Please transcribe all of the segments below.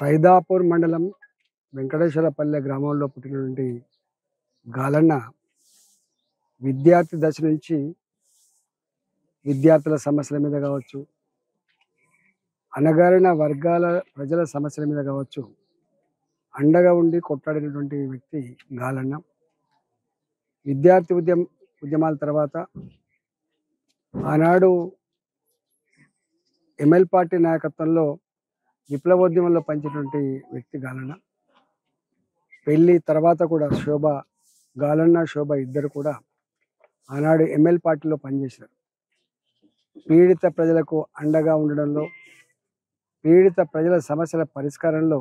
సైదాపూర్ మండలం వెంకటేశ్వరపల్లె గ్రామంలో పుట్టినటువంటి గాలన్న విద్యార్థి దశ నుంచి విద్యార్థుల సమస్యల మీద కావచ్చు, అణగారిన వర్గాల ప్రజల సమస్యల మీద కావచ్చు, అండగా ఉండి కొట్లాడినటువంటి వ్యక్తి గాలన్న. విద్యార్థి ఉద్యమాల తర్వాత ఆనాడు ఎంఎల్ పార్టీ నాయకత్వంలో విప్లవోద్యమంలో పనిచేటువంటి వ్యక్తి గాలన్న. పెళ్లి తర్వాత కూడా గాలన్న శోభ ఇద్దరు కూడా ఆనాడు ఎంఎల్ పార్టీలో పనిచేశారు. పీడిత ప్రజలకు అండగా ఉండడంలో, పీడిత ప్రజల సమస్యల పరిష్కారంలో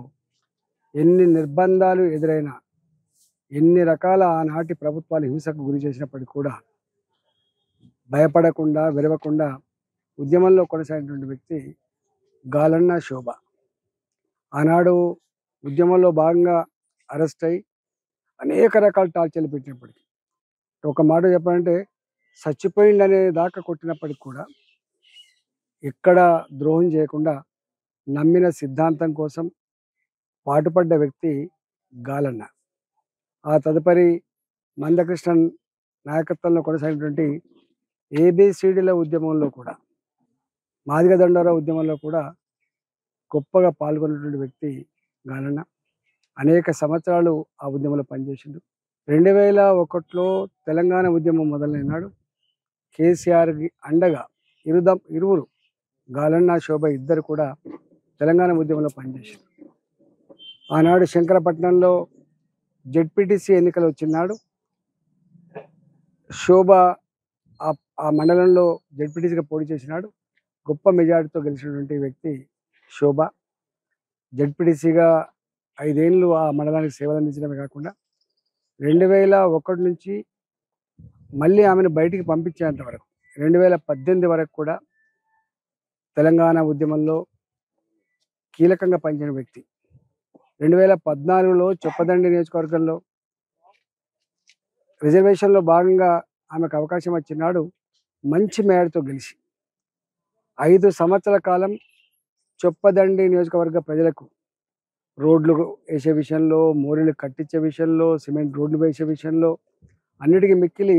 ఎన్ని నిర్బంధాలు ఎదురైనా, ఎన్ని రకాల ఆనాటి ప్రభుత్వాలు హింసకు గురి చేసినప్పటికీ కూడా భయపడకుండా, విరవకుండా ఉద్యమంలో కొనసాగినటువంటి వ్యక్తి గాలన్న శోభ. ఆనాడు ఉద్యమంలో భాగంగా అరెస్ట్ అయి అనేక రకాల టార్చర్లు పెట్టినప్పటికీ, ఒక మాట చెప్పాలంటే చచ్చిపోయిందనే దాకా కొట్టినప్పటికి కూడా ఎక్కడ ద్రోహం చేయకుండా నమ్మిన సిద్ధాంతం కోసం పాటుపడ్డ వ్యక్తి గాలన్న. ఆ తదుపరి మందకృష్ణన్ నాయకత్వంలో కొనసాగినటువంటి ఏబిసిడీల ఉద్యమంలో కూడా, మాదిగ దండోరా ఉద్యమంలో కూడా గొప్పగా పాల్గొన్నటువంటి వ్యక్తి గాలన్న. అనేక సంవత్సరాలు ఆ ఉద్యమంలో పనిచేసిండు. 2001లో తెలంగాణ ఉద్యమం మొదలైనాడు. కేసీఆర్కి అండగా ఇరువురు గాలన్న శోభ ఇద్దరు కూడా తెలంగాణ ఉద్యమంలో పనిచేశారు. ఆనాడు శంకరపట్నంలో జెడ్పీటీసీ ఎన్నికలు వచ్చినాడు. శోభ ఆ మండలంలో జెడ్పీటీసీగా పోటీ చేసినాడు. గొప్ప మెజారిటీతో గెలిచినటువంటి వ్యక్తి శోభ. జెడ్పీటీసీగా 5 ఏళ్ళు ఆ మండలానికి సేవలు అందించడమే కాకుండా 2001 నుంచి మళ్ళీ ఆమెను బయటికి పంపించేంత వరకు 2018 వరకు కూడా తెలంగాణ ఉద్యమంలో కీలకంగా పనిచేసిన వ్యక్తి. 2014లో చొప్పదండి నియోజకవర్గంలో రిజర్వేషన్లో భాగంగా ఆమెకు అవకాశం వచ్చినాడు. మంచి మేరతో గెలిచి 5 సంవత్సరాల కాలం చొప్పదండి నియోజకవర్గ ప్రజలకు రోడ్లు వేసే విషయంలో, మోరీలు కట్టించే విషయంలో, సిమెంట్ రోడ్లు వేసే విషయంలో అన్నిటికీ మిక్కిలి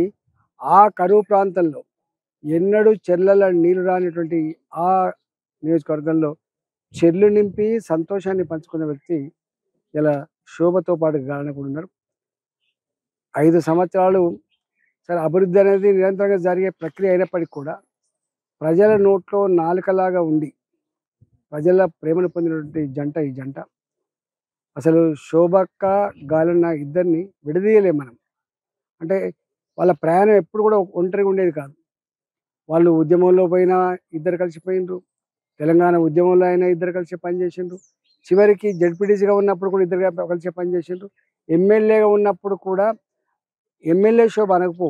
ఆ కరువు ప్రాంతంలో ఎన్నడూ చెర్లల నీళ్లు రానిటువంటి ఆ నియోజకవర్గంలో చెర్లు నింపి సంతోషాన్ని పంచుకున్న వ్యక్తి ఇలా శోభతో పాటు గాలన్న కూడా ఉన్నారు. 5 సంవత్సరాలు సరే, అభివృద్ధి అనేది నిరంతరంగా జరిగే ప్రక్రియ అయినప్పటికీ కూడా ప్రజల నోట్లో నాలుకలాగా ఉండి ప్రజల ప్రేమను పొందినటువంటి జంట ఈ జంట. అసలు శోభక్క గాలన్న ఇద్దరిని విడదీయలేం మనం. అంటే వాళ్ళ ప్రయాణం ఎప్పుడు కూడా ఒంటరిగా ఉండేది కాదు. వాళ్ళు ఉద్యమంలో పోయినా ఇద్దరు కలిసిపోయిండ్రు, తెలంగాణ ఉద్యమంలో అయినా ఇద్దరు కలిసి పనిచేసిండ్రు, చివరికి జెడ్పీటీసీగా ఉన్నప్పుడు కూడా ఇద్దరు కలిసి పనిచేసిండ్రు, ఎమ్మెల్యేగా ఉన్నప్పుడు కూడా ఎమ్మెల్యే శోభ అనకపో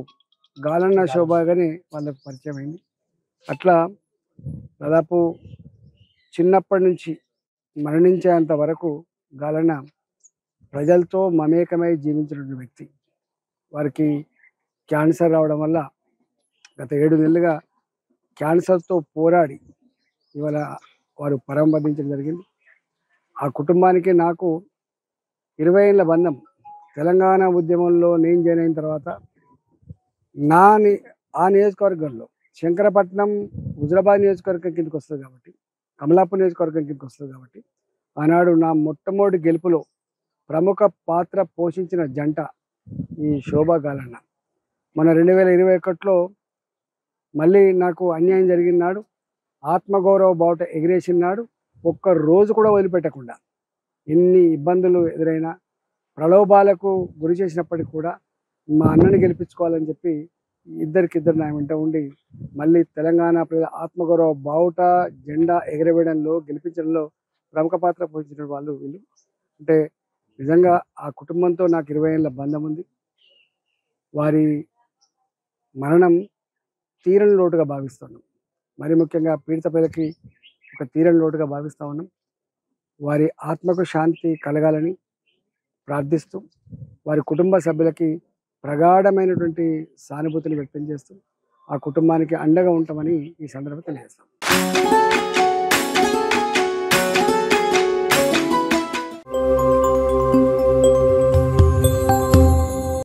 గాలన్న శోభగానే వాళ్ళకు పరిచయం అయింది. అట్లా దాదాపు చిన్నప్పటి నుంచి మరణించేంత వరకు గాలన్న ప్రజలతో మమేకమై జీవించినటువంటి వ్యక్తి. వారికి క్యాన్సర్ రావడం వల్ల గత 7 నెలలుగా క్యాన్సర్తో పోరాడి ఇవాళ వారు పరంపదించడం జరిగింది. ఆ కుటుంబానికి నాకు 20 ఏళ్ళ బంధం. తెలంగాణ ఉద్యమంలో నేను జాయిన్ అయిన తర్వాత ఆ నియోజకవర్గంలో శంకరపట్నం హుజరాబాద్ నియోజకవర్గం కిందకి వస్తుంది కాబట్టి, కమలాపూర్ నియోజకవర్గం కిందకి వస్తుంది కాబట్టి ఆనాడు నా మొట్టమొదటి గెలుపులో ప్రముఖ పాత్ర పోషించిన జంట ఈ శోభ గాలన్న. మన 2021లో మళ్ళీ నాకు అన్యాయం జరిగినాడు, ఆత్మగౌరవ బావుట ఎగిరేసినాడు. ఒక్క రోజు కూడా వదిలిపెట్టకుండా ఎన్ని ఇబ్బందులు ఎదురైనా, ప్రలోభాలకు గురి చేసినప్పటికీ కూడా మా అన్నని గెలిపించుకోవాలని చెప్పి ఇద్దరికిద్దరు నా వెంట ఉండి మళ్ళీ తెలంగాణ ప్రజల ఆత్మగౌరవ బావుట జెండా ఎగరవేయడంలో, గెలిపించడంలో ప్రముఖ పాత్ర పోషించిన వాళ్ళు వీళ్ళు. అంటే నిజంగా ఆ కుటుంబంతో నాకు 20 ఏళ్ళ బంధం ఉంది. వారి మరణం తీరని లోటుగా భావిస్తున్నాం. మరి ముఖ్యంగా పీడిత ప్రజలకి ఒక తీరని లోటుగా భావిస్తూ ఉన్నాం. వారి ఆత్మకు శాంతి కలగాలని ప్రార్థిస్తూ, వారి కుటుంబ సభ్యులకి ప్రగాఢమైనటువంటి సానుభూతిని వ్యక్తం చేస్తూ ఆ కుటుంబానికి అండగా ఉంటామని ఈ సందర్భంగా తెలియజేస్తాం.